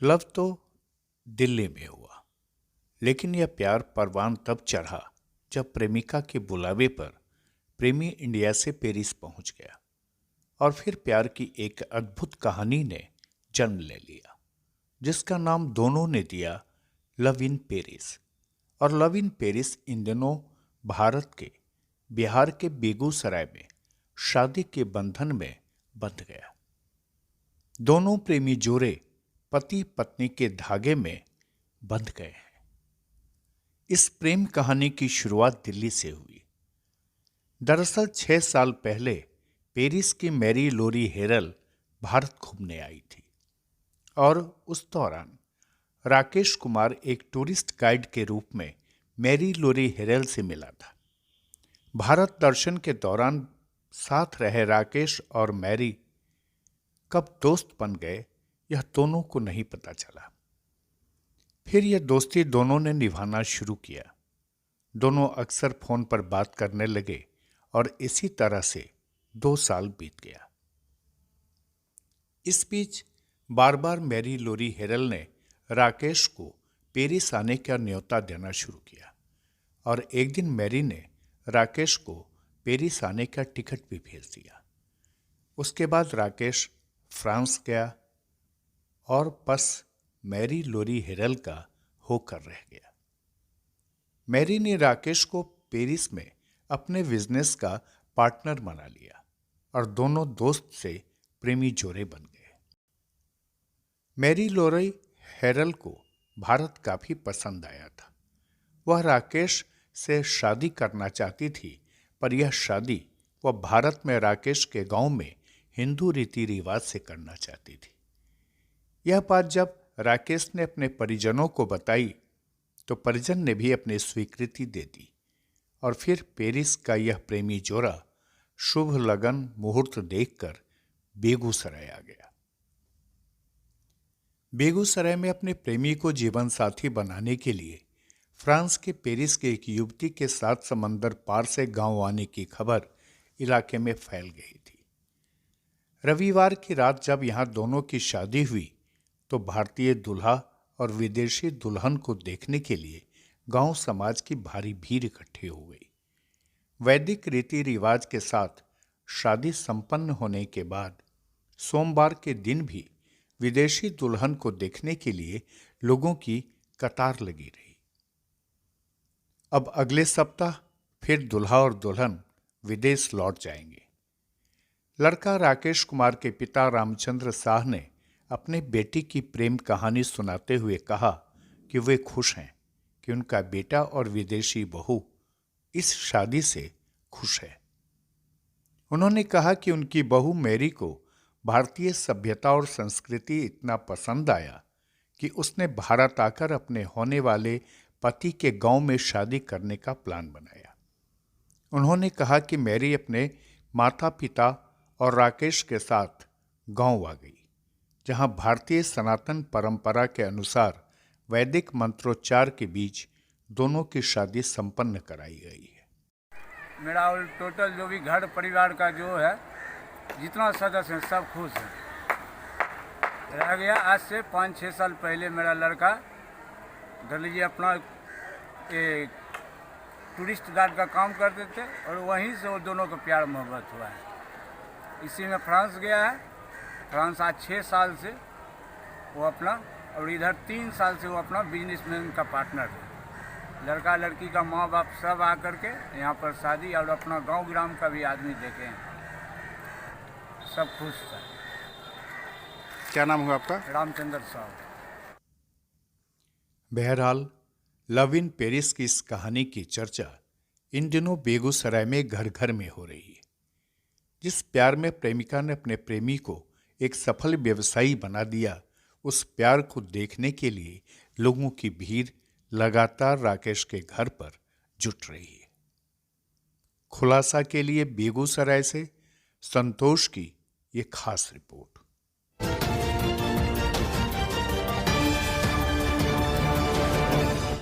Love तो दिल्ली में हुआ, लेकिन यह प्यार परवान तब चढ़ा जब प्रेमिका के बुलावे पर प्रेमी इंडिया से पेरिस पहुंच गया और फिर प्यार की एक अद्भुत कहानी ने जन्म ले लिया, जिसका नाम दोनों ने दिया लव इन पेरिस। और लव इन पेरिस इन दिनों भारत के बिहार के बेगूसराय में शादी के बंधन में बंध गया। दोनों प्रेमी जोड़े पति पत्नी के धागे में बंध गए हैं। इस प्रेम कहानी की शुरुआत दिल्ली से हुई। दरअसल 6 साल पहले पेरिस की मैरी लोरी हेरल भारत घूमने आई थी और उस दौरान राकेश कुमार एक टूरिस्ट गाइड के रूप में मैरी लोरी हेरल से मिला था। भारत दर्शन के दौरान साथ रहे राकेश और मैरी कब दोस्त बन गए, यह दोनों को नहीं पता चला। फिर यह दोस्ती दोनों ने निभाना शुरू किया। दोनों अक्सर फोन पर बात करने लगे और इसी तरह से 2 साल बीत गया। इस बीच बार बार मैरी लोरी हेरल ने राकेश को पेरिस आने का न्योता देना शुरू किया और एक दिन मैरी ने राकेश को पेरिस आने का टिकट भी भेज दिया। उसके बाद राकेश फ्रांस गया और बस मैरी लोरी हेरल का होकर रह गया। मैरी ने राकेश को पेरिस में अपने बिजनेस का पार्टनर बना लिया और दोनों दोस्त से प्रेमी जोड़े बन गए। मैरी लोरी हेरल को भारत काफी पसंद आया था। वह राकेश से शादी करना चाहती थी, पर यह शादी वह भारत में राकेश के गांव में हिंदू रीति रिवाज से करना चाहती थी। यह बात जब राकेश ने अपने परिजनों को बताई तो परिजन ने भी अपनी स्वीकृति दे दी और फिर पेरिस का यह प्रेमी जोड़ा शुभ लगन मुहूर्त देखकर बेगूसराय आ गया। बेगूसराय में अपने प्रेमी को जीवन साथी बनाने के लिए फ्रांस के पेरिस के एक युवती के साथ समंदर पार से गांव आने की खबर इलाके में फैल गई थी। रविवार की रात जब यहां दोनों की शादी हुई तो भारतीय दूल्हा और विदेशी दुल्हन को देखने के लिए गांव समाज की भारी भीड़ इकट्ठी हो गई। वैदिक रीति रिवाज के साथ शादी संपन्न होने के बाद सोमवार के दिन भी विदेशी दुल्हन को देखने के लिए लोगों की कतार लगी रही। अब अगले सप्ताह फिर दूल्हा और दुल्हन विदेश लौट जाएंगे। लड़का राकेश कुमार के पिता रामचंद्र शाह ने अपने बेटी की प्रेम कहानी सुनाते हुए कहा कि वे खुश हैं कि उनका बेटा और विदेशी बहू इस शादी से खुश है। उन्होंने कहा कि उनकी बहू मैरी को भारतीय सभ्यता और संस्कृति इतना पसंद आया कि उसने भारत आकर अपने होने वाले पति के गांव में शादी करने का प्लान बनाया। उन्होंने कहा कि मैरी अपने माता पिता और राकेश के साथ गांव आ गई, जहां भारतीय सनातन परंपरा के अनुसार वैदिक मंत्रोच्चार के बीच दोनों की शादी संपन्न कराई गई है। मेरा टोटल जो भी घर परिवार का जो है जितना सदस्य हैं सब खुश हैं। रह गया आज से 5-6 साल पहले मेरा लड़का धर लीजिए अपना टूरिस्ट गाइड का काम करते थे और वहीं से वो दोनों का प्यार मोहब्बत हुआ है। इसी में फ्रांस गया है। फ्रांस आज 6 साल से वो अपना और इधर 3 साल से वो अपना बिजनेसमैन का पार्टनर है। लड़का लड़की का माँ बाप सब आकर के यहाँ पर शादी और अपना गांव ग्राम का भी आदमी देखे हैं, सब खुश था। क्या नाम हुआ आपका? रामचंद्र साहब। बहरहाल लव इन पेरिस की इस कहानी की चर्चा इन दिनों बेगूसराय में घर घर में हो रही है। जिस प्यार में प्रेमिका ने अपने प्रेमी को एक सफल व्यवसायी बना दिया, उस प्यार को देखने के लिए लोगों की भीड़ लगातार राकेश के घर पर जुट रही है। खुलासा के लिए बेगूसराय से संतोष की ये खास रिपोर्ट।